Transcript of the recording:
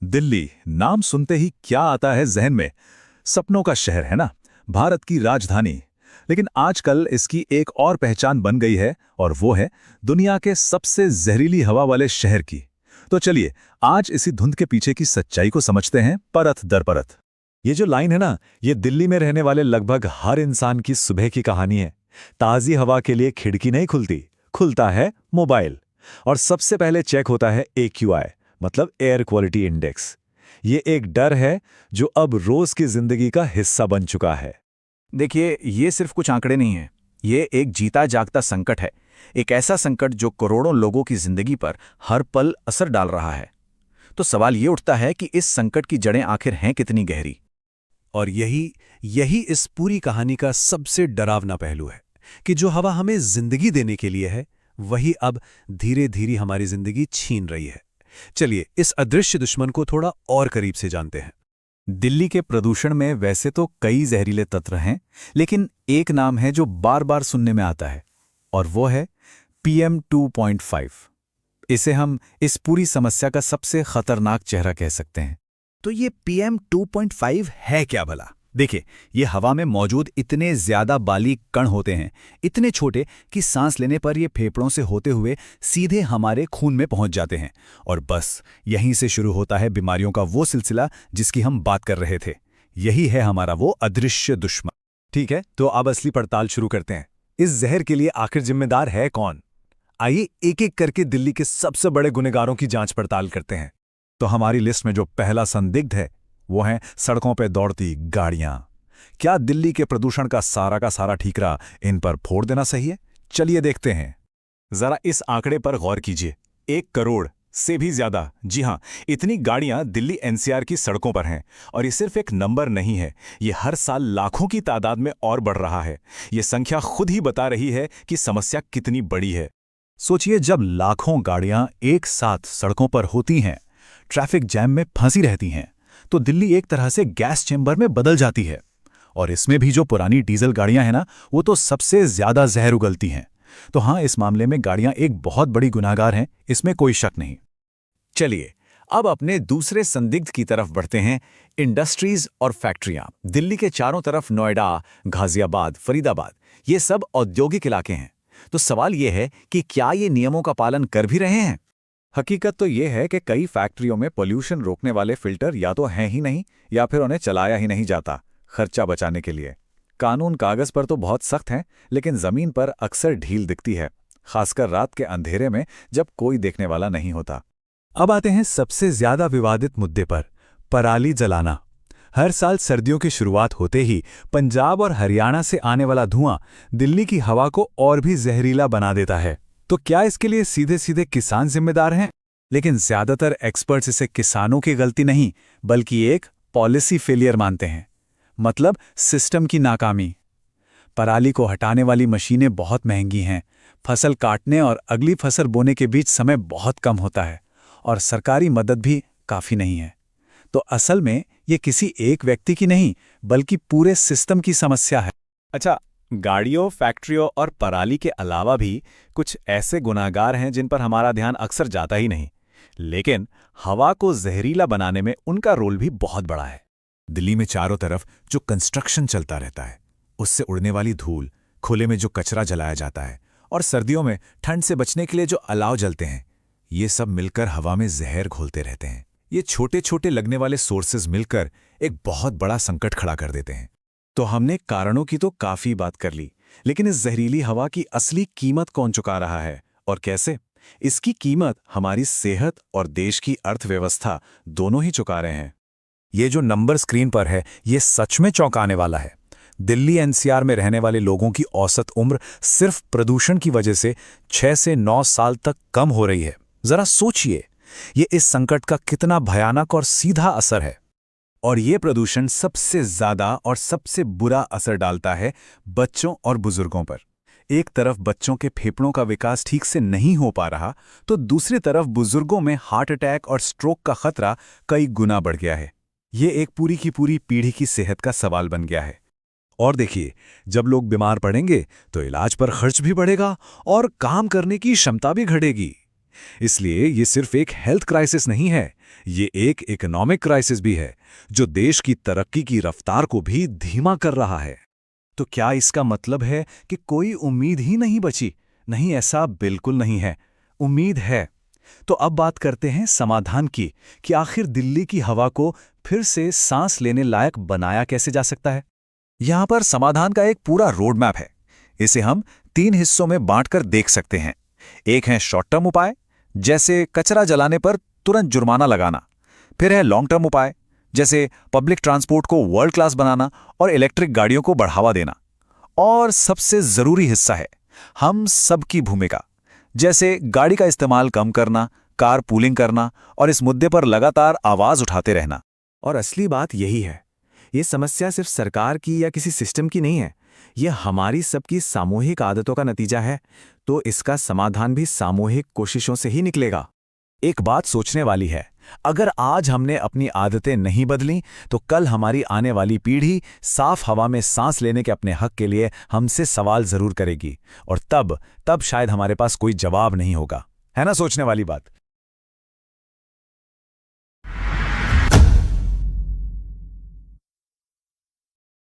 दिल्ली नाम सुनते ही क्या आता है जहन में? सपनों का शहर है ना, भारत की राजधानी। लेकिन आजकल इसकी एक और पहचान बन गई है और वो है दुनिया के सबसे जहरीली हवा वाले शहर की। तो चलिए आज इसी धुंध के पीछे की सच्चाई को समझते हैं परत दर परत। ये जो लाइन है ना, ये दिल्ली में रहने वाले लगभग हर इंसान की सुबह की कहानी है। ताज़ी हवा के लिए खिड़की नहीं खुलती, खुलता है मोबाइल। और सबसे पहले चेक होता है AQI, मतलब एयर क्वालिटी इंडेक्स। ये एक डर है जो अब रोज की जिंदगी का हिस्सा बन चुका है। देखिए, ये सिर्फ कुछ आंकड़े नहीं हैं। ये एक जीता जागता संकट है। एक ऐसा संकट जो करोड़ों लोगों की जिंदगी पर हर पल असर डाल रहा है। तो सवाल ये उठता है कि इस संकट की जड़ें आखिर हैं कितनी गहरी। और यही यही इस पूरी कहानी का सबसे डरावना पहलू है कि जो हवा हमें जिंदगी देने के लिए है, वही अब धीरे धीरे हमारी जिंदगी छीन रही है। चलिए इस अदृश्य दुश्मन को थोड़ा और करीब से जानते हैं। दिल्ली के प्रदूषण में वैसे तो कई जहरीले तत्व हैं, लेकिन एक नाम है जो बार बार सुनने में आता है और वो है PM 2.5। इसे हम इस पूरी समस्या का सबसे खतरनाक चेहरा कह सकते हैं। तो ये PM 2.5 है क्या भला? देखिए, ये हवा में मौजूद इतने ज्यादा बारीक कण होते हैं, इतने छोटे कि सांस लेने पर ये फेफड़ों से होते हुए सीधे हमारे खून में पहुंच जाते हैं। और बस यहीं से शुरू होता है बीमारियों का वो सिलसिला जिसकी हम बात कर रहे थे। यही है हमारा वो अदृश्य दुश्मन। ठीक है, तो अब असली पड़ताल शुरू करते हैं। इस जहर के लिए आखिर जिम्मेदार है कौन? आइए एक एक करके दिल्ली के सबसे बड़े गुनहगारों की जांच पड़ताल करते हैं। तो हमारी लिस्ट में जो पहला संदिग्ध है वो है सड़कों पर दौड़ती गाड़ियां। क्या दिल्ली के प्रदूषण का सारा ठीकरा इन पर फोड़ देना सही है? चलिए देखते हैं। जरा इस आंकड़े पर गौर कीजिए। 1 करोड़ से भी ज्यादा, जी हां, इतनी गाड़ियां दिल्ली NCR की सड़कों पर हैं। और ये सिर्फ एक नंबर नहीं है, ये हर साल लाखों की तादाद में और बढ़ रहा है। ये संख्या खुद ही बता रही है कि समस्या कितनी बड़ी है। सोचिए, जब लाखों गाड़ियां एक साथ सड़कों पर होती हैं, ट्रैफिक जैम में फंसी रहती हैं, तो दिल्ली एक तरह से गैस चेंबर में बदल जाती है। और इसमें भी जो पुरानी डीजल गाड़ियां हैं ना, वो तो सबसे ज्यादा जहर उगलती हैं। तो हाँ, इस मामले में गाड़ियां एक बहुत बड़ी गुनाहगार हैं, इसमें कोई शक नहीं। चलिए अब अपने दूसरे संदिग्ध की तरफ बढ़ते हैं। इंडस्ट्रीज और फैक्ट्रियां। दिल्ली के चारों तरफ नोएडा, गाजियाबाद, फरीदाबाद, ये सब औद्योगिक इलाके हैं। तो सवाल यह है कि क्या ये नियमों का पालन कर भी रहे हैं? हकीकत तो ये है कि कई फैक्ट्रियों में पोल्यूशन रोकने वाले फिल्टर या तो हैं ही नहीं या फिर उन्हें चलाया ही नहीं जाता, खर्चा बचाने के लिए। कानून कागज पर तो बहुत सख्त हैं, लेकिन जमीन पर अक्सर ढील दिखती है, खासकर रात के अंधेरे में जब कोई देखने वाला नहीं होता। अब आते हैं सबसे ज्यादा विवादित मुद्दे पर, पराली जलाना। हर साल सर्दियों की शुरुआत होते ही पंजाब और हरियाणा से आने वाला धुआं दिल्ली की हवा को और भी जहरीला बना देता है। तो क्या इसके लिए सीधे सीधे किसान जिम्मेदार हैं? लेकिन ज्यादातर एक्सपर्ट्स इसे किसानों की गलती नहीं, बल्कि एक पॉलिसी फेलियर मानते हैं। मतलब सिस्टम की नाकामी। पराली को हटाने वाली मशीनें बहुत महंगी हैं, फसल काटने और अगली फसल बोने के बीच समय बहुत कम होता है, और सरकारी मदद भी काफी नहीं है। तो असल में ये किसी एक व्यक्ति की नहीं, बल्कि पूरे सिस्टम की समस्या है। अच्छा, गाड़ियों, फैक्ट्रियों और पराली के अलावा भी कुछ ऐसे गुनाहगार हैं जिन पर हमारा ध्यान अक्सर जाता ही नहीं, लेकिन हवा को जहरीला बनाने में उनका रोल भी बहुत बड़ा है। दिल्ली में चारों तरफ जो कंस्ट्रक्शन चलता रहता है, उससे उड़ने वाली धूल, खुले में जो कचरा जलाया जाता है, और सर्दियों में ठंड से बचने के लिए जो अलाव जलते हैं, ये सब मिलकर हवा में जहर घोलते रहते हैं। ये छोटे छोटे लगने वाले सोर्सेज मिलकर एक बहुत बड़ा संकट खड़ा कर देते हैं। तो हमने कारणों की तो काफी बात कर ली, लेकिन इस जहरीली हवा की असली कीमत कौन चुका रहा है और कैसे? इसकी कीमत हमारी सेहत और देश की अर्थव्यवस्था दोनों ही चुका रहे हैं। ये जो नंबर स्क्रीन पर है, ये सच में चौंकाने वाला है। दिल्ली NCR में रहने वाले लोगों की औसत उम्र सिर्फ प्रदूषण की वजह से 6 से 9 साल तक कम हो रही है। जरा सोचिए, ये इस संकट का कितना भयानक और सीधा असर है। और ये प्रदूषण सबसे ज्यादा और सबसे बुरा असर डालता है बच्चों और बुजुर्गों पर। एक तरफ बच्चों के फेफड़ों का विकास ठीक से नहीं हो पा रहा, तो दूसरी तरफ बुजुर्गों में हार्ट अटैक और स्ट्रोक का खतरा कई गुना बढ़ गया है। ये एक पूरी की पूरी पीढ़ी की सेहत का सवाल बन गया है। और देखिए, जब लोग बीमार पड़ेंगे तो इलाज पर खर्च भी बढ़ेगा और काम करने की क्षमता भी घटेगी। इसलिए ये सिर्फ एक हेल्थ क्राइसिस नहीं है, ये एक इकोनॉमिक क्राइसिस भी है, जो देश की तरक्की की रफ्तार को भी धीमा कर रहा है। तो क्या इसका मतलब है कि कोई उम्मीद ही नहीं बची? नहीं, ऐसा बिल्कुल नहीं है। उम्मीद है। तो अब बात करते हैं समाधान की, कि आखिर दिल्ली की हवा को फिर से सांस लेने लायक बनाया कैसे जा सकता है। यहां पर समाधान का एक पूरा रोड मैप है। इसे हम 3 हिस्सों में बांटकर देख सकते हैं। एक है शॉर्ट टर्म उपाय, जैसे कचरा जलाने पर तुरंत जुर्माना लगाना। फिर है लॉन्ग टर्म उपाय, जैसे पब्लिक ट्रांसपोर्ट को वर्ल्ड क्लास बनाना और इलेक्ट्रिक गाड़ियों को बढ़ावा देना। और सबसे जरूरी हिस्सा है हम सबकी भूमिका, जैसे गाड़ी का इस्तेमाल कम करना, कार पूलिंग करना और इस मुद्दे पर लगातार आवाज उठाते रहना। और असली बात यही है, ये समस्या सिर्फ सरकार की या किसी सिस्टम की नहीं है, ये हमारी सबकी सामूहिक आदतों का नतीजा है। तो इसका समाधान भी सामूहिक कोशिशों से ही निकलेगा। एक बात सोचने वाली है, अगर आज हमने अपनी आदतें नहीं बदली तो कल हमारी आने वाली पीढ़ी साफ हवा में सांस लेने के अपने हक के लिए हमसे सवाल जरूर करेगी, और तब शायद हमारे पास कोई जवाब नहीं होगा। है ना सोचने वाली बात?